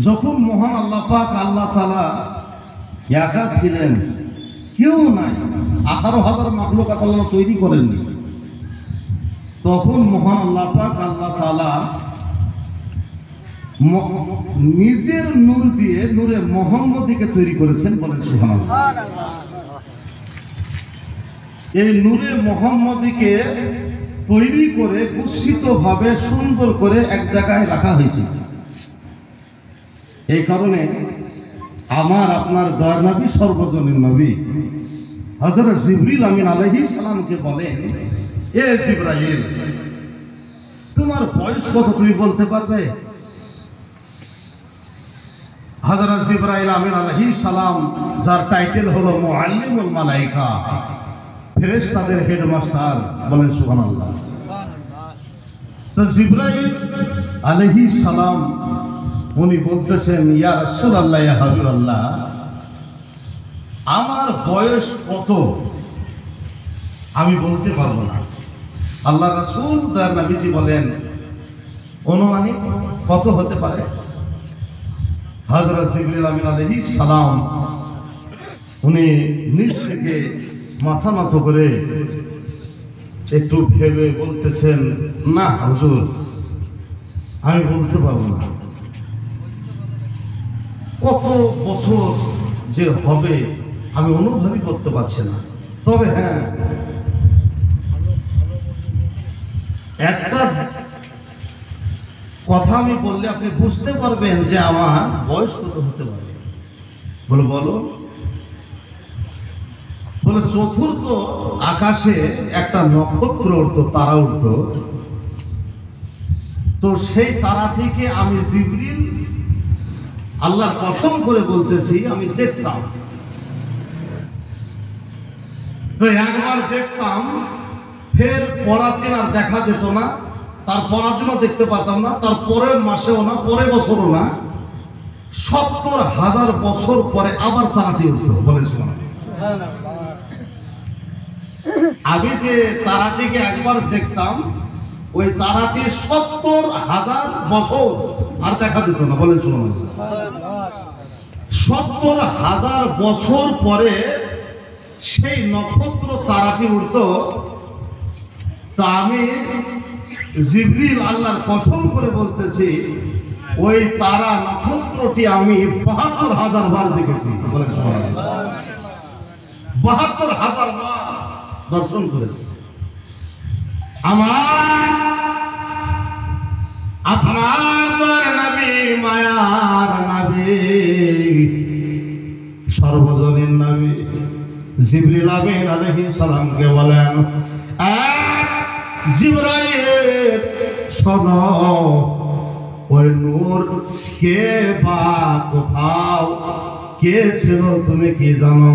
যখন মহান আল্লাহ পাক আল্লাহ তাআলা একা ছিলেন, কেউ নাই, 18,000 মাখলুকাত আল্লাহ তৈরি করেননি, তখন মহান আল্লাহ পাক আল্লাহ তাআলা নিজের নূর দিয়ে নূরে মুহাম্মদীকে তৈরি করেছেন। বলেন সুবহানাল্লাহ। এই নূরে মুহাম্মদীকে তৈরি করে গুচ্ছিত ভাবে সুন্দর করে এক জায়গায় রাখা হয়েছে। এই কারণে আমার আপনার দয়ার নবী, সর্বজনীন নবী হযরত জিবরিল আমিন আলাইহিস সালামকে বলেন, এ জিবরাইল, তোমার বয়স কত তুমি বলতে পারবে? হযরত জিবরাইল আমিন আলাইহিস সালাম, যার টাইটেল হলো মুআল্লিমুল মালায়েকা, ফেরেশতাদের হেডমাস্টার। বলেন সুবহানাল্লাহ। তো জিবরাইল আলাইহিস সালাম উনি বলতেছেন, ইয়া রাসূলুল্লাহ, ইয়া হাবিবাল্লাহ, আমার বয়স কত আমি বলতে পারবো না। আল্লাহ রাসূল তার নবীজি বলেন, অনুমানিক কত হতে পারে? হযরত জিবরিল আমিন আলাইহিস সালাম উনি নিজ থেকে মাথা নত করে একটু ভেবে বলতেছেন, না হুজুর, আমি বলতে পারবো না। কত বছর যে হবে আমি অনুভবই করতে পারছি না। তবে হ্যাঁ, একটা কথা আমি বললে আপনি বুঝতে পারবেন যে আমার বয়স কত হতে পারে। বলো বলো। বলে, চতুর্থ আকাশে একটা নক্ষত্র উঠতো, তারা উঠতো, তো সেই তারা থেকে আমি জিবরিল আল্লাহর কসম করে বলতেছি আমি দেখতাম। তো একবার দেখতাম, ফের পরের দিন আর দেখা যেত না, তার পরের দিনও দেখতে পাতাম না, তার পরের মাসেও না, পরের বছরও না, 70,000 বছর পরে আবার তারাটি উঠতো। বলেন সুবহানাল্লাহ। আমি যে তারাটিকে একবার দেখতাম, ওই তারাটি 70,000 বছর আর দেখা যেত না। বলেন সুবহানাল্লাহ। 70,000 বছর পরে সেই নক্ষত্র তারাটি উঠত। তা আমি জিবরিল আল্লাহর কসম করে বলতেছি, ওই তারা নক্ষত্রটি আমি 72,000 বার দেখেছি। বলেন সুবহানাল্লাহ। 72,000 বার দর্শন করেছি। আমার আপনার দয়ার নবী, মায়ার নবী, সর্বজনীন নবী জিবরিল আমিন আলাইহিস সালামকে বলেন, জিবরাইল শোনো, ওই নূর কে বা কোথাও কে ছিল তুমি কি জানো?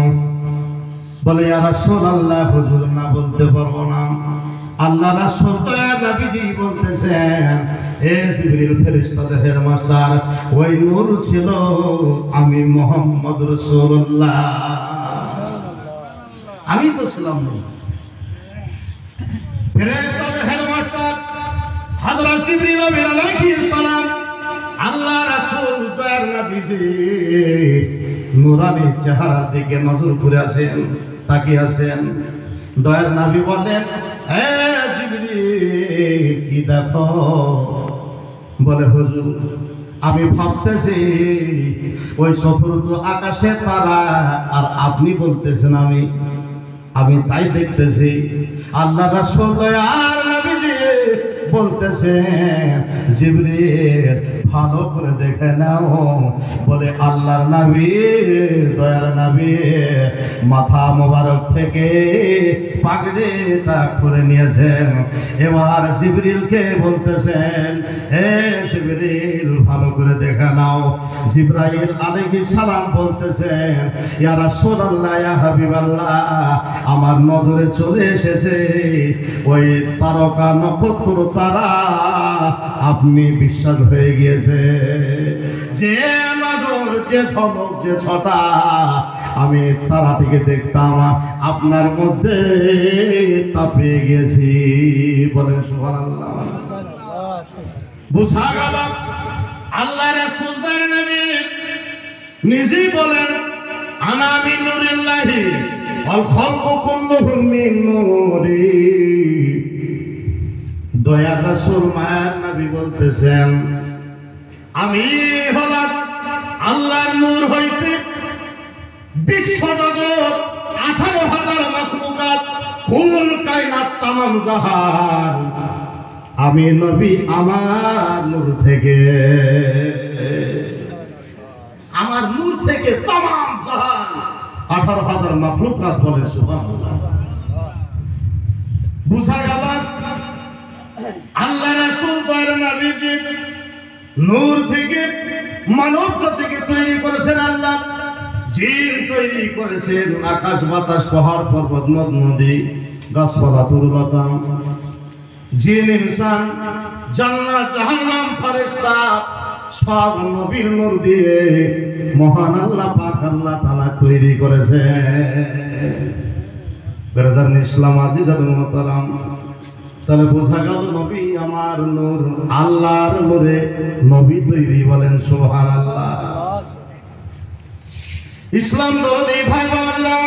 বলে, ইয়া রাসূলুল্লাহ, হুজুর না বলতে পারবো না। আল্লাহ রাসূল দয়ার নবীজি বলতেছেন, এ জিবরিল, ফেরেশতাদের হেডমাস্টার, ওই নূর ছিল আমি মুহাম্মদ রাসূলুল্লাহ। আমি তো ছিলাম নূর। ফেরেশতাদের হেডমাস্টার হযরত জিবরিল আলাইহিস সালাম, আল্লাহ রাসূল দয়ার নবীজি নূরানি চেহারার দিকে নজর করে আছেন, তাকিয়ে আছেন। দয়ার নবী বলেন, হে জিবরিল, কি দেখো? বলে, হুজুর, আমি ভাবতেছি ওই চতুর্থ আকাশে তারা, আর আপনি বলতেছেন আমি তাই দেখতেছি। আল্লাহ রাসূল দয়ার নবীজি বলতেছেন, জিবরিল, ভালো করে দেখে নাও। বলে, আল্লাহর নবী, দয়ার নবী মাথা মোবারক থেকে পাগড়িটা খুলে নিয়েছেন। এবার জিবরিলকে বলতেছেন, হে জিবরিল, ভালো করে দেখে নাও। জিবরাইল আলাইহিস সালাম বলতেছেন, ইয়া রাসূলুল্লাহ, ইয়া হাবিবাল্লাহ, আমার নজরে চলে এসেছে ওই তারকা নক্ষত্র তারা। আপনি বিশ্বাস হয়ে গিয়েছে, যে নজর, যে ঝলক, যে ছটা আমি তারাটিকে দেখতাম, আপনার মধ্যে তা পেয়ে গেছি। বলেন সুবহানাল্লাহ। বুঝা গেল আল্লাহ রাসূল দয়ার নবী নিজেই বলেন আনা মিন নূরিল্লাহি ওয়াল খালকু কুল্লুহুম মিন নূরি। দয়ার রাসূল মায়ার নবী বলতেছেন আমি হলাম আল্লাহর নূর হইতে বিশ্বজগৎ 18,000 মাখলুকাত কুল কায়নাত তামাম জাহান আমি নবী আমার নূর থেকে তামাম জাহান 18,000 মাখলুকাত বলে সুবহানাল্লাহ। বুঝা গেল আল্লাহ রাসূল দয়ার নবীজি নূর থেকে মানব জাতিকে তৈরি করেছেন আল্লাহ। জিন তৈরি করেছেন, আকাশ বাতাস পাহাড় পর্বত নদ নদী গাছপালা তরুলতা, জিন ইনসান জান্নাত জাহান্নাম ফেরেশতা সব নবীর নূর দিয়ে মহান আল্লাহ পাক আল্লাহ তাআলা তৈরি করেছেন। ব্রাদার ইসলাম আজিজ আল মুহতারাম, তাহলে বোঝা গেল নবী আমার নূর, আল্লাহর নূরে নবী তৈরি, বলেন সুবহানাল্লাহ। ইসলাম দরদি ভাই বাবারা,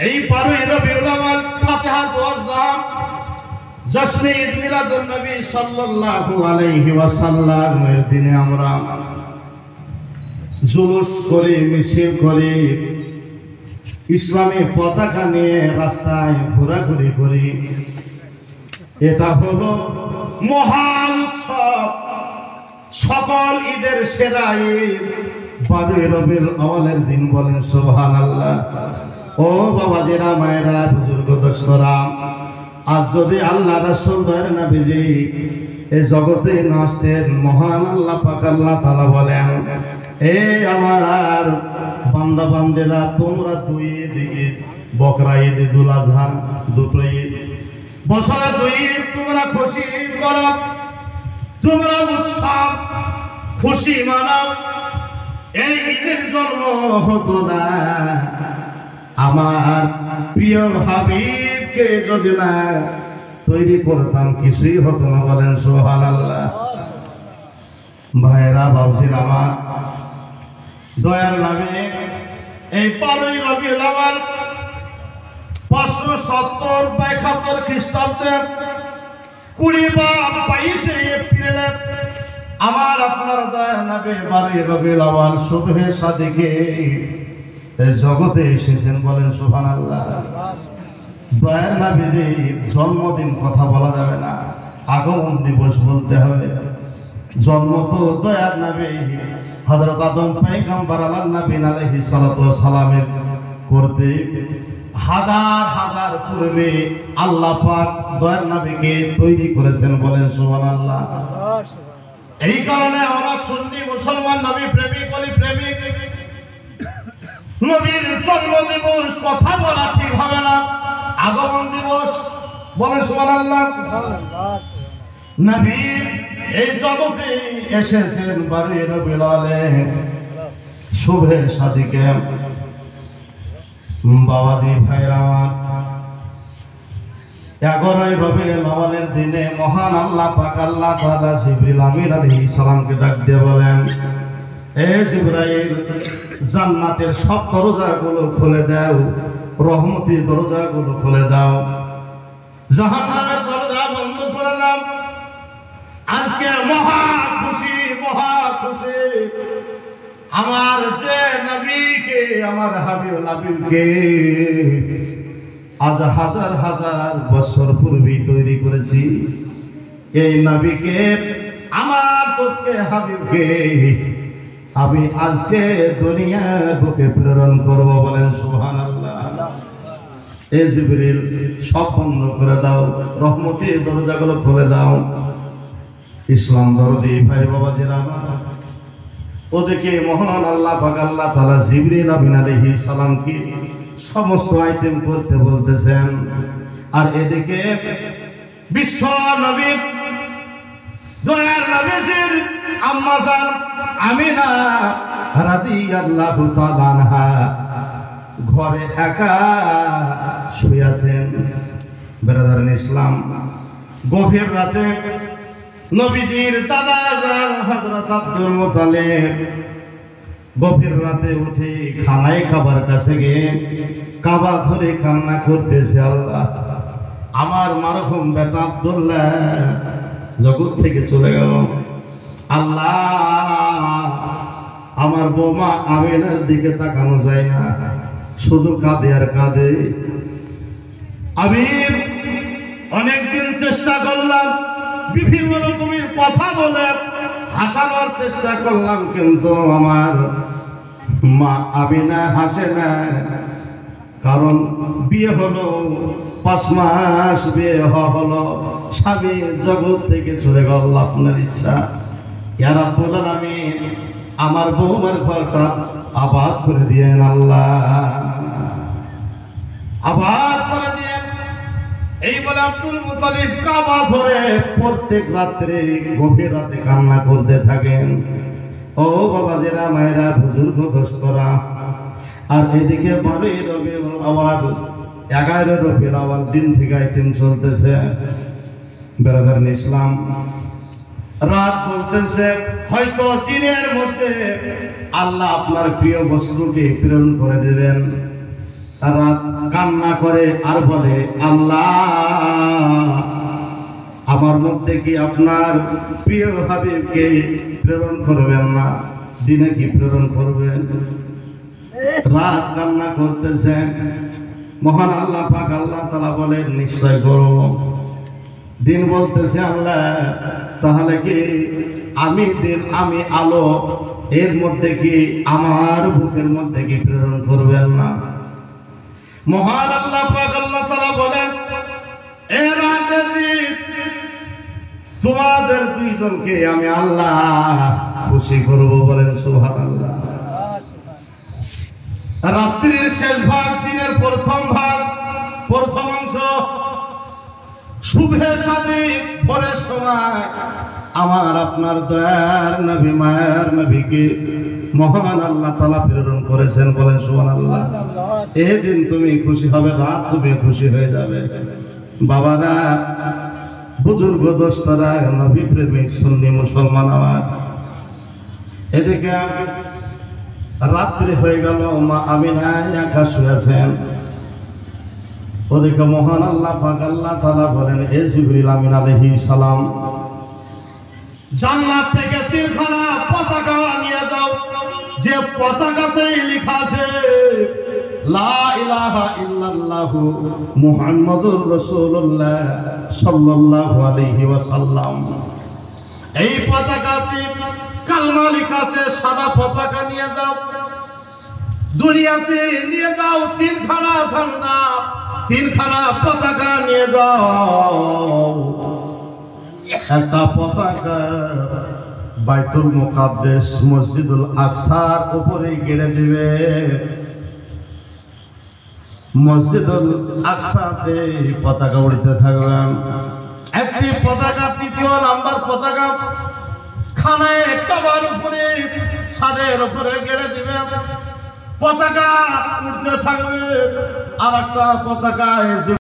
এই 12 রবিউল আউয়াল ফাতিহা ওয়াজদাম জশ্নে ঈদ মিলাদুন নবী সাল্লাল্লাহু আলাইহি ওয়াসাল্লাম এর দিনে আমরা জুলুস করি, মিছিল করি, ইসলামী পতাকা নিয়ে রাস্তায় ঘোরাঘুরি করি। এটা হলো মহা উৎসব, সকল ঈদের সেরা ঈদ 12 রবিউল আউয়ালের দিন, বলেন সুবহানাল্লাহ। ও বাবাজিরা, মায়েরা, বুজুর্গ দোস্তরা, আজ যদি আল্লাহ রাসূল দয়ার নবীজি এই জগতে না আসতেন, মহান আল্লাহ পাক আল্লাহ তাআলা বলেন এই আমার বান্দা বান্দেরা তোমরা 2 ঈদ, বকরা ঈদ, ঈদুল আজহা, দুটো ঈদ, বছরে 2 ঈদ তোমরা খুশি করো, তোমরা উৎসব খুশি মানাও। এই ঈদের জন্ম হতো না আমার প্রিয় হাবিবকে যদি না তৈরি করতাম, কিছুই হতো না, বলেন সুবহানাল্লাহ। ভাইরা বাবুজির আমার, দয়ার নামে এই 12 রবিউল আউয়াল 570-72 খ্রিস্টাব্দে 20 বা 22 এপ্রিলে আমার আপনার দয়ার নবী 12 রবিউল আউয়াল সুবহে সাদিকে এই জগতে এসেছেন, বলেন সুবহানাল্লাহ। দয়ার নবীজির জন্মদিন কথা বলা যাবে না, আগমন দিবস বলতে হবে। জন্ম তো দয়ার নবী হযরত আদম পয়গম্বর আলাইহিস সালাতু ওয়াস সালামের করতে হাজার হাজার পূর্বে আল্লাহ পাক দয়ার নবীকে তৈরি করেছেন, বলেন সুবহানাল্লাহ। এই কারণে আমরা সুন্নি মুসলমান, নবী প্রেমিক, বলি প্রেমিক, নবীর জন্ম দিবস কথা বলা ঠিক হবে না, আগমন দিবস, বলেন সুবহানাল্লাহ। নবী এই জগতে এসেছেন 12 রবিউল আউয়ালে শুভে সাদিকে। বাবাজি ভাইরা আমার, 11 রবিউল আউয়ালের দিনে মহান আল্লাহ পাক আল্লাহ তাআলা জিবরিল আমিন আলাইহিস সালামকে ডাক দিয়ে বলেন এ জিবরাইল, জান্নাতের সব দরজাগুলো খুলে দাও, রহমতের দরজাগুলো খুলে দাও, জাহান্নামের দরজা বন্ধ করে দাও। আজকে মহা খুশি, মহা খুশি, আমার যে নবীকে, আমার হাবিবুল হাবিবকে আজ হাজার হাজার বছর পূর্বে তৈরি করেছি, এই নবীকে, আমার দোস্তে হাবিবকে আমি আজকে দুনিয়ার বুকে প্রেরণ করব, বলেন সুবহানাল্লাহ। এই জিবরিল সব বন্ধ করে দাও, রহমতের দরজাগুলো খুলে দাও। ইসলাম দরদি ভাই বাবাজিরা আমার, ওদিকে মহান আল্লাহ পাক আল্লাহ তাআলা জিবরিল আমিন আলাইহিস সালামকে সমস্ত আইটেম করতে বলতেছেন, আর এদিকে বিশ্ব নবী দয়ার নবীজির আম্মা জান আমিনা রাদিয়াল্লাহু তাআলা আনহা ঘরে একা শুয়ে আছেন। ব্রাদার ইসলাম, গভীর রাতে নবীজির দাদা জান হযরত আব্দুল মুত্তালিব গভীর রাতে উঠে খানায় খাবার কাছে গিয়ে কাবা ধরে কান্না করতেছে, আল্লাহ আমার মারহুম বেটা আব্দুল্লাহ জগৎ থেকে চলে গেল, আল্লাহ আমার বৌমা আমিনার দিকে তাকানো যায় না, শুধু কাঁদে আর কাঁদে। আমি অনেকদিন চেষ্টা করলাম, বিভিন্ন রকমের কথা বলে হাসানোর চেষ্টা করলাম, কিন্তু আমার মা আমিনা হাসে না। কারণ বিয়ে হলো 5 মাস, বিয়ে হলো, স্বামী জগৎ থেকে চলে গেল, আপনার ইচ্ছা। ইয়া রাব্বুল আলামিন আমার বৌমার ঘরটা আবাদ করে দিয়েন, আল্লাহ আবাদ করে দিয়েন। এই বলে আব্দুল মুতালিব কাবা ধরে প্রত্যেক রাত্রে গভীর রাতে কান্না করতে থাকেন। ও বাবাজিরা, মায়েরা, বুজুর্গ দোস্তরা, আর এদিকে 12 রবিউল আওয়াল 11 রবিউল আওয়াল দিন থেকে আইটেম চলতেছে। ব্রাদার ইসলাম রাত বলতেছে, হয়তো দিনের মধ্যে আল্লাহ আপনার প্রিয় বস্তুকে প্রেরণ করে দেবেন। তারা কান্না করে আর বলে, আল্লাহ আমার মধ্যে কি আপনার প্রিয় হাবিবকে প্রেরণ করবেন না? দিনে কি প্রেরণ করবেন? রাত কান্না করতেছে। মহান আল্লাহ পাক আল্লাহ তাআলা বলেন, নিশ্চয় করব। দিন বলতেছে, আল্লাহ তাহলে কি আমি দিন, আমি আলো, এর মধ্যে কি আমার বুকের মধ্যে কি প্রেরণ করবেন না? মহান আল্লাহ পাক আল্লাহ তাআলা বলেন, এ রাতের দিন তোমাদের দুইজনকে আমি আল্লাহ খুশি করব। বলেন সুবহানাল্লাহ। রাত্রির শেষ ভাগ, দিনের প্রথম ভাগ, প্রথম অংশ, শুভে সাদি পরের সময় আমার আপনার দয়ার নবী, মায়ের নবীকে মহান আল্লাহ তাআলা প্রেরণ করেছেন। বলেন সুবহানাল্লাহ। এই দিন তুমি খুশি হবে, রাত তুমি খুশি হয়ে যাবে। বাবারা, বুজুর্গ দোস্তরা, নবী প্রেমিক সুন্নি মুসলমান আমার, এদিকে রাত্রি হয়ে গেল, মা আমিনা একা শুয়েছেন। ওদিকে মহান আল্লাহ পাক আল্লাহ তাআলা বলেন, এ জিবরিল আমিন আলাইহিস সালাম, জান্নাত থেকে 3খানা পতাকা নিয়ে যাও, যে পতাকাতে লেখা আছে লা ইলাহা ইল্লাল্লাহু মুহাম্মাদুর রাসূলুল্লাহ সাল্লাল্লাহু আলাইহি ওয়াসাল্লাম। এই পতাকাতে কালমা লেখা আছে, সাদা পতাকা নিয়ে যাও, দুনিয়াতে নিয়ে যাও 3খানা ঝান্ডা, 3খানা পতাকা নিয়ে যাও। একটা পতাকা বাইতুল মুকাদ্দাস মসজিদুল আকসার উপরে গেড়ে দিবে, মসজিদুল আকসাতে পতাকা উড়তে থাকবে। একটি পতাকা, 3য় নাম্বার পতাকা খানায় কাবার উপরে, ছাদের উপরে গেড়ে দিবে, পতাকা উড়তে থাকবে। আর একটা পতাকা